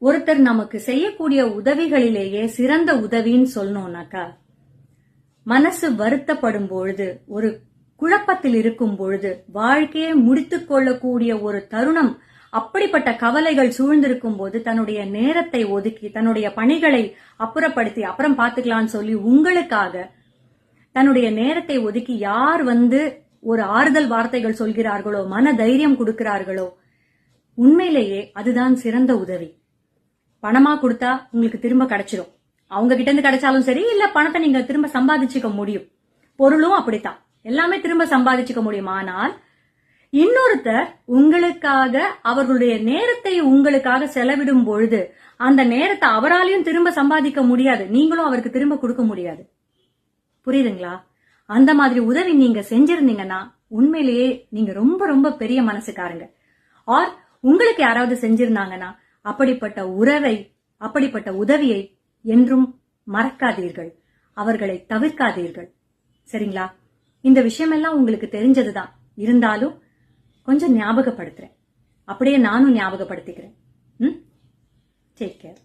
ஒருத்தர் நமக்கு செய்யக்கூடிய உதவிகளிலேயே சிறந்த உதவின்னு சொல்லணும்னாக்கா, மனசு வருத்தப்படும் பொழுது, ஒரு குழப்பத்தில் இருக்கும் பொழுது, வாழ்க்கையை முடித்துக் கொள்ளக்கூடிய ஒரு தருணம், அப்படிப்பட்ட கவலைகள் சூழ்ந்திருக்கும் போது தன்னுடைய நேரத்தை ஒதுக்கி, தன்னுடைய பணிகளை அப்புறப்படுத்தி அப்புறம் பாத்துக்கலாம்னு சொல்லி உங்களுக்காக தன்னுடைய நேரத்தை ஒதுக்கி யார் ஒரு ஆறுதல் வார்த்தைகள் சொல்கிறார்களோ, மன தைரியம் கொடுக்கிறார்களோ, உண்மையிலேயே அதுதான் சிறந்த உதவி. பணமா கொடுத்தா உங்களுக்கு திரும்ப கிடைச்சிடும். அவங்க கிட்ட இருந்து கிடைச்சாலும் சரி, இல்ல பணத்தை நீங்க திரும்ப சம்பாதிச்சுக்க முடியும். பொருளும் அப்படித்தான், எல்லாமே திரும்ப சம்பாதிச்சுக்க முடியும். ஆனால் இன்னொருத்தர் உங்களுக்காக அவர்களுடைய நேரத்தை உங்களுக்காக செலவிடும் பொழுது அந்த நேரத்தை அவராலையும் திரும்ப சம்பாதிக்க முடியாது, நீங்களும் அவருக்கு திரும்ப கொடுக்க முடியாது. புரியுதுங்களா? அந்த மாதிரி உதவி நீங்க செஞ்சிருந்தீங்கன்னா உண்மையிலேயே நீங்க ரொம்ப ரொம்ப பெரிய மனசுக்காரங்க. ஆர் உங்களுக்கு யாராவது செஞ்சிருந்தாங்கன்னா அப்படிப்பட்ட உறவை, அப்படிப்பட்ட உதவியை என்றும் மறக்காதீர்கள், அவர்களை தவிர்க்காதீர்கள். சரிங்களா? இந்த விஷயமெல்லாம் உங்களுக்கு தெரிஞ்சதுதான், இருந்தாலும் கொஞ்சம் ஞாபகப்படுத்துறேன். அப்படியே நானும் ஞாபகப்படுத்திக்கிறேன். Take care.